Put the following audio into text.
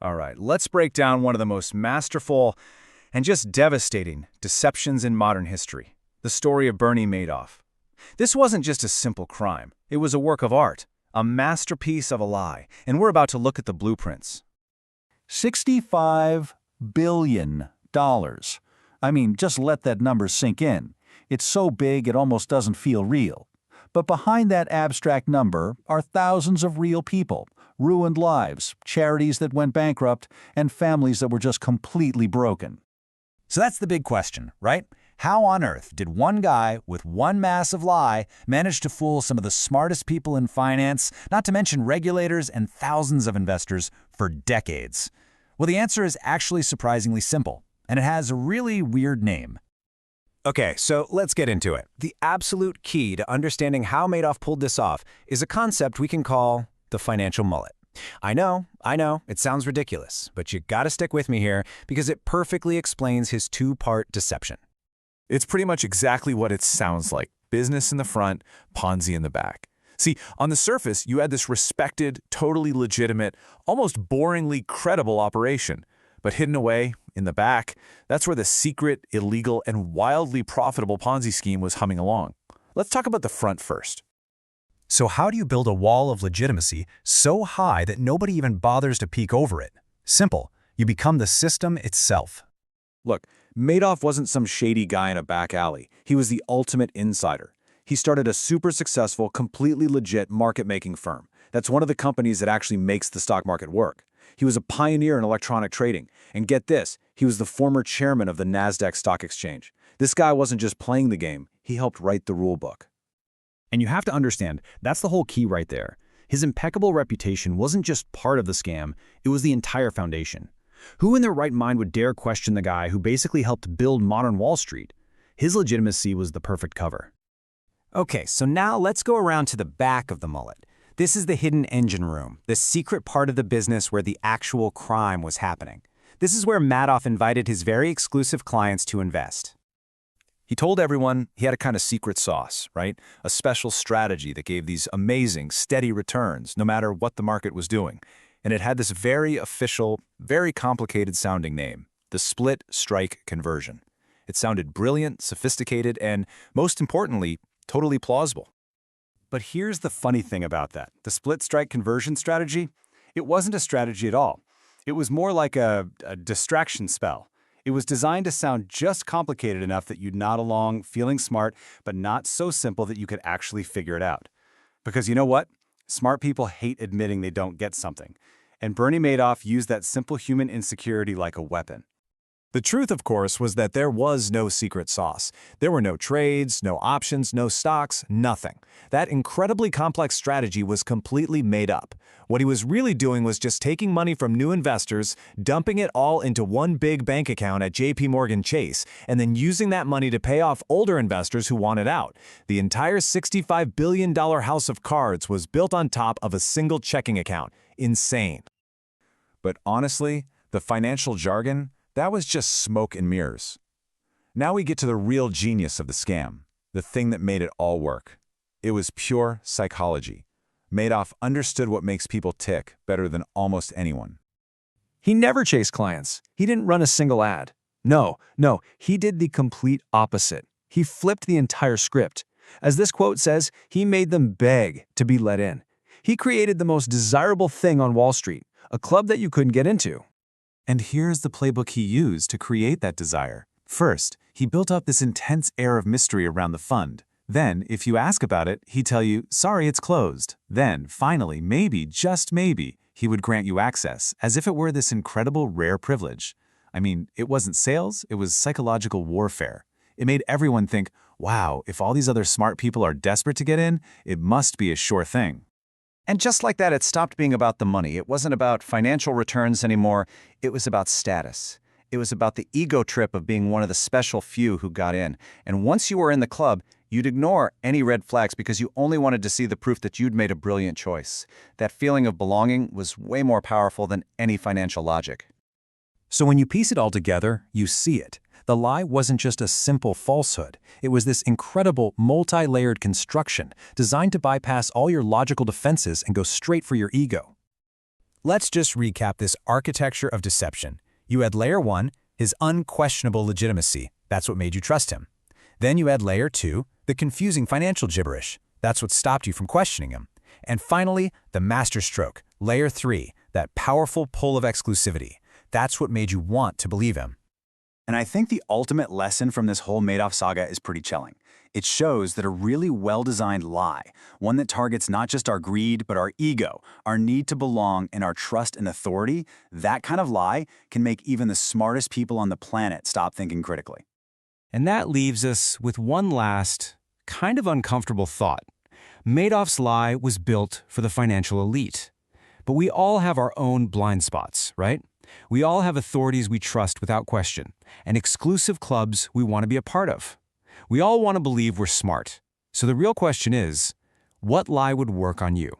All right, let's break down one of the most masterful and just devastating deceptions in modern history, the story of Bernie Madoff. This wasn't just a simple crime. It was a work of art, a masterpiece of a lie, and we're about to look at the blueprints. $65 billion. I mean, just let that number sink in. It's so big it almost doesn't feel real. But behind that abstract number are thousands of real people, ruined lives, charities that went bankrupt, and families that were just completely broken. So that's the big question, right? How on earth did one guy with one massive lie manage to fool some of the smartest people in finance, not to mention regulators and thousands of investors, for decades? Well, the answer is actually surprisingly simple, and it has a really weird name. Okay, so let's get into it. The absolute key to understanding how Madoff pulled this off is a concept we can call the financial mullet. I know, it sounds ridiculous, but you gotta stick with me here because it perfectly explains his two-part deception. It's pretty much exactly what it sounds like. Business in the front, Ponzi in the back. See, on the surface, you had this respected, totally legitimate, almost boringly credible operation. But hidden away, in the back, that's where the secret, illegal, and wildly profitable Ponzi scheme was humming along. Let's talk about the front first. So how do you build a wall of legitimacy so high that nobody even bothers to peek over it? Simple. You become the system itself. Look, Madoff wasn't some shady guy in a back alley. He was the ultimate insider. He started a super successful, completely legit market-making firm. That's one of the companies that actually makes the stock market work. He was a pioneer in electronic trading. And get this, he was the former chairman of the NASDAQ stock exchange. This guy wasn't just playing the game, he helped write the rule book. And you have to understand, that's the whole key right there. His impeccable reputation wasn't just part of the scam, it was the entire foundation. Who in their right mind would dare question the guy who basically helped build modern Wall Street? His legitimacy was the perfect cover. Okay, so now let's go around to the back of the mullet. This is the hidden engine room, the secret part of the business where the actual crime was happening. This is where Madoff invited his very exclusive clients to invest. He told everyone he had a kind of secret sauce, right? A special strategy that gave these amazing, steady returns no matter what the market was doing. And it had this very official, very complicated-sounding name, the split strike conversion. It sounded brilliant, sophisticated, and, most importantly, totally plausible. But here's the funny thing about that. The split strike conversion strategy, it wasn't a strategy at all. It was more like a distraction spell. It was designed to sound just complicated enough that you'd nod along, feeling smart, but not so simple that you could actually figure it out. Because you know what? Smart people hate admitting they don't get something. And Bernie Madoff used that simple human insecurity like a weapon. The truth, of course, was that there was no secret sauce. There were no trades, no options, no stocks, nothing. That incredibly complex strategy was completely made up. What he was really doing was just taking money from new investors, dumping it all into one big bank account at JP Chase, and then using that money to pay off older investors who wanted out. The entire $65 billion house of cards was built on top of a single checking account. Insane. But honestly, the financial jargon, that was just smoke and mirrors. Now we get to the real genius of the scam, the thing that made it all work. It was pure psychology. Madoff understood what makes people tick better than almost anyone. He never chased clients. He didn't run a single ad. No, he did the complete opposite. He flipped the entire script. As this quote says, he made them beg to be let in. He created the most desirable thing on Wall Street, a club that you couldn't get into. And here's the playbook he used to create that desire. First, he built up this intense air of mystery around the fund. Then, if you ask about it, he'd tell you, sorry, it's closed. Then, finally, maybe, just maybe, he would grant you access, as if it were this incredible rare privilege. I mean, it wasn't sales, it was psychological warfare. It made everyone think, wow, if all these other smart people are desperate to get in, it must be a sure thing. And just like that, it stopped being about the money. It wasn't about financial returns anymore. It was about status. It was about the ego trip of being one of the special few who got in. And once you were in the club, you'd ignore any red flags because you only wanted to see the proof that you'd made a brilliant choice. That feeling of belonging was way more powerful than any financial logic. So when you piece it all together, you see it. The lie wasn't just a simple falsehood. It was this incredible, multi-layered construction designed to bypass all your logical defenses and go straight for your ego. Let's just recap this architecture of deception. You had layer 1, his unquestionable legitimacy. That's what made you trust him. Then you had layer 2, the confusing financial gibberish. That's what stopped you from questioning him. And finally, the masterstroke, layer 3, that powerful pull of exclusivity. That's what made you want to believe him. And I think the ultimate lesson from this whole Madoff saga is pretty chilling. It shows that a really well-designed lie, one that targets not just our greed, but our ego, our need to belong, and our trust and authority, that kind of lie can make even the smartest people on the planet stop thinking critically. And that leaves us with one last, kind of uncomfortable thought. Madoff's lie was built for the financial elite. But we all have our own blind spots, right? We all have authorities we trust without question, and exclusive clubs we want to be a part of. We all want to believe we're smart. So the real question is, what lie would work on you?